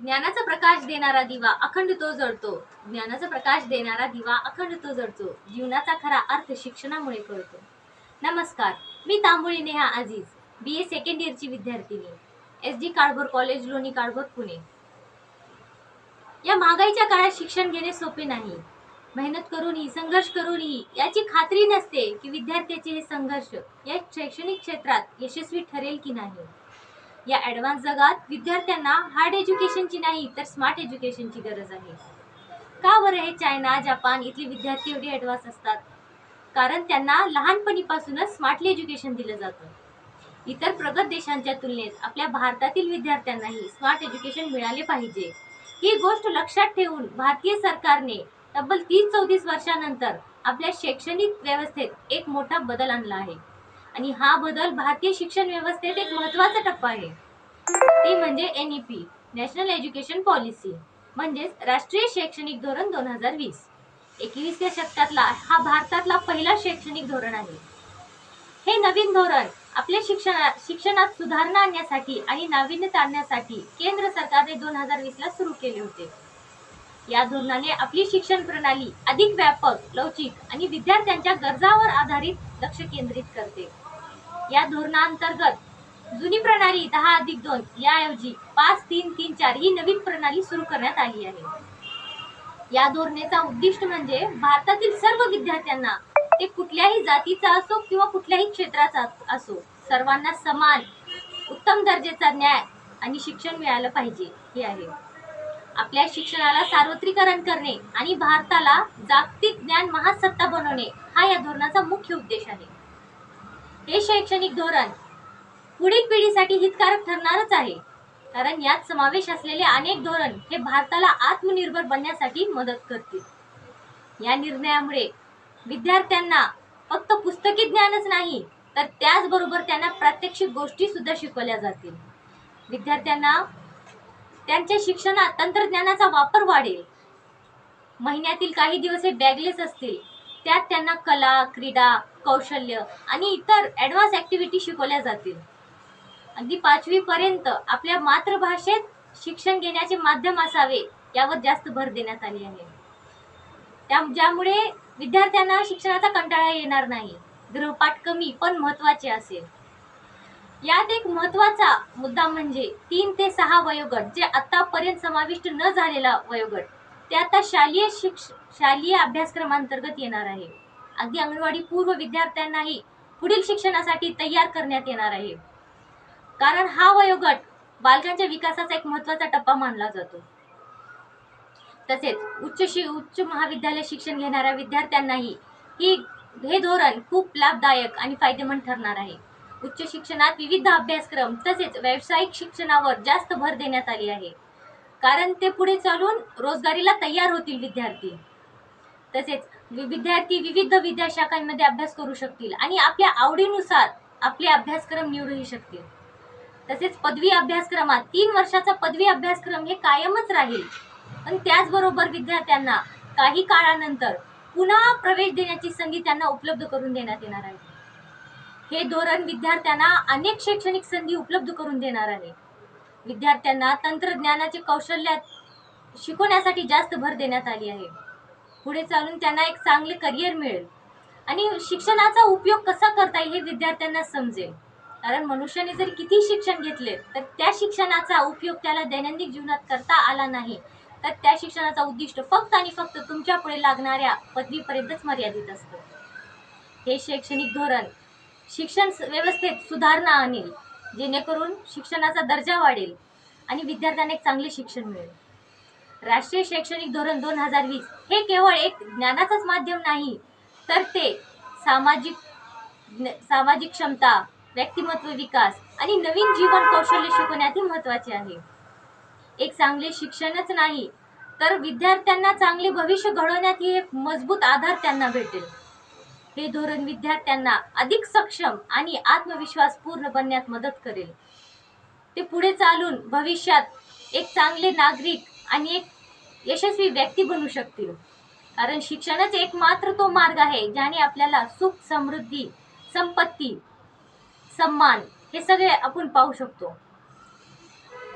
ज्ञानाचा प्रकाश देणारा दिवा अखंड तो जळतो. ज्ञानाचा प्रकाश देणारा दिवा अखंड तो जळतो. जीवनाचा खरा अर्थ शिक्षणामुळे कळतो. नमस्कार, मी तांबोळी नेहा अजीज, BA सेकंड इयरची विद्यार्थिनी, SD काळभोर कॉलेज, लोणी काळभोर, पुणे. या महागाईच्या काळात शिक्षण घेणे सोपे नाही. मेहनत करूनही, संघर्ष करूनही याची खात्री नसते की विद्यार्थ्याचे हे संघर्ष या शैक्षणिक क्षेत्रात यशस्वी ठरेल की नाही. या ॲडव्हान्स जगात विद्यार्थ्यांना हार्ड एज्युकेशनची नाही तर स्मार्ट एज्युकेशनची गरज आहे. का बरं हे चायना, जपान इथले विद्यार्थी एवढे ॲडव्हान्स असतात? कारण त्यांना लहानपणीपासूनच स्मार्टली एज्युकेशन दिलं जातं. इतर प्रगत देशांच्या तुलनेत आपल्या भारतातील विद्यार्थ्यांनाही स्मार्ट एज्युकेशन मिळाले पाहिजे. ही गोष्ट लक्षात ठेवून भारतीय सरकारने तब्बल 30-34 वर्षानंतर आपल्या शैक्षणिक व्यवस्थेत एक मोठा बदल आणला आहे. आणि हा बदल भारतीय शिक्षण व्यवस्थेत एक महत्त्वाचा टप्पा आहे. ती म्हणजे NEP, नॅशनल एज्युकेशन पॉलिसी, म्हणजेच राष्ट्रीय शैक्षणिक धोरण 2020. 21व्या शतकातला हा भारतातला पहिला शैक्षणिक धोरण आहे. हे नवीन धोरण आपल्या शिक्षणात सुधारणा आणण्यासाठी आणि नाविन्यता आणण्यासाठी केंद्र सरकारने 2020 ला सुरू केले होते. या धोरणाने आपली शिक्षण प्रणाली अधिक व्यापक, लवचिक आणि विद्यार्थ्यांच्या गरजावर आधारित लक्ष केंद्रित करते. या धोरणांतर्गत जुनी प्रणाली 10+2 याऐवजी 5-3-3-4 ही नवीन प्रणाली सुरू करण्यात आली आहे. या धोरणेचा उद्दिष्ट म्हणजे भारतातील सर्व विद्यार्थ्यांना, ते कुठल्याही जातीचा असो किंवा कुठल्याही क्षेत्राचा असो, सर्वांना समान उत्तम दर्जाचा न्याय आणि शिक्षण मिळालं पाहिजे हे आहे. आपल्या शिक्षणाला सार्वत्रिकरण करणे आणि भारताला जागतिक ज्ञान महासत्ता बनवणे हा या धोरणाचा मुख्य उद्देश आहे. हे शैक्षणिक धोरण पुढील पिढीसाठी हितकारक ठरणारच आहे, कारण यात समावेश असलेले अनेक धोरण हे भारताला आत्मनिर्भर बनण्यासाठी मदत करतील. या निर्णयामुळे विद्यार्थ्यांना फक्त पुस्तकी ज्ञानच नाही तर त्याचबरोबर त्यांना प्रात्यक्षिक गोष्टी सुद्धा शिकवल्या जातील. विद्यार्थ्यांना त्यांच्या शिक्षणात तंत्रज्ञानाचा वापर वाढेल. महिन्यातील काही दिवस हे बॅगलेस असतील, त्यात त्यांना कला, क्रीडा, कौशल्य आणि इतर ॲडव्हान्स ॲक्टिव्हिटी शिकवल्या जातील. अगदी 5वी पर्यंत आपल्या मातृभाषेत शिक्षण घेण्याचे माध्यम असावे यावर जास्त भर देण्यात आली आहे. ज्यामुळे विद्यार्थ्यांना शिक्षणाचा कंटाळा येणार नाही. गृहपाठ कमी पण महत्त्वाचे असेल. यात एक महत्त्वाचा मुद्दा म्हणजे 3 ते 6 वयोगट, जे आतापर्यंत समाविष्ट न झालेला वयोगट, ते आता शालेय अभ्यासक्रमांतर्गत येणार आहे. अगदी अंगणवाडी पूर्व विद्यार्थ्यांनाही पुढील शिक्षणासाठी तयार करण्यात येणार आहे, कारण हा वयोगट बालकांच्या विकासाचा एक महत्त्वाचा टप्पा मानला जातो. तसेच उच्च महाविद्यालय शिक्षण घेणाऱ्या विद्यार्थ्यांनाही हे धोरण खूप लाभदायक आणि फायदेमंद ठरणार आहे. उच्च शिक्षणात विविध अभ्यासक्रम तसेच व्यावसायिक शिक्षणावर जास्त भर देण्यात आली आहे, कारण ते पुढे चालून रोजगारीला तयार होतील विद्यार्थी. तसेच विद्यार्थी विविध विद्याशाखांमध्ये अभ्यास करू शकतील आणि आपल्या आवडीनुसार आपले अभ्यासक्रम निवडूही शकतील. तसेच पदवी अभ्यासक्रमात 3 वर्षाचा पदवी अभ्यासक्रम हे कायमच राहील, पण त्याचबरोबर विद्यार्थ्यांना काही काळानंतर पुन्हा प्रवेश देण्याची संधी त्यांना उपलब्ध करून देण्यात येणार आहे. हे धोरण विद्यार्थ्यांना अनेक शैक्षणिक संधी उपलब्ध करून देणार आहे. विद्यार्थ्यांना तंत्रज्ञानाचे कौशल्य शिकवण्यासाठी जास्त भर देण्यात आली आहे. पुढे चालून त्यांना एक चांगले करिअर मिळेल आणि शिक्षणाचा उपयोग कसा करता येईल हे विद्यार्थ्यांना समजेल. कारण मनुष्याने जर किती शिक्षण घेतले तर त्या शिक्षणाचा उपयोग त्याला दैनंदिन जीवनात करता आला नाही तर त्या शिक्षणाचा उद्दिष्ट फक्त आणि फक्त तुमच्या पुढे लागणाऱ्या पदवीपर्यंतच मर्यादित असतं. हे शैक्षणिक धोरण शिक्षण व्यवस्थेत सुधारणा आणेल, जेणेकरून शिक्षणाचा दर्जा वाढेल आणि विद्यार्थ्यांना एक चांगले शिक्षण मिळेल. राष्ट्रीय शैक्षणिक धोरण 2020 हे केवळ एक ज्ञानाचंच माध्यम नाही, तर ते सामाजिक क्षमता, व्यक्तिमत्व विकास आणि नवीन जीवन कौशल्य शिकवण्यातही महत्त्वाचे आहे. एक चांगले शिक्षणच नाही तर विद्यार्थ्यांना चांगले भविष्य घडवण्यातही एक मजबूत आधार त्यांना भेटेल. हे धोरण विद्यार्थ्यांना अधिक सक्षम आणि आत्मविश्वासपूर्ण बनण्यात मदत करेल. ते पुढे चालून भविष्यात एक चांगले नागरिक आणि एक यशस्वी व्यक्ती बनू शकतील, कारण शिक्षणच एकमात्र तो मार्ग आहे ज्याने आपल्याला सुख, समृद्धी, संपत्ती, सन्मान हे सगळे आपण पाहू शकतो.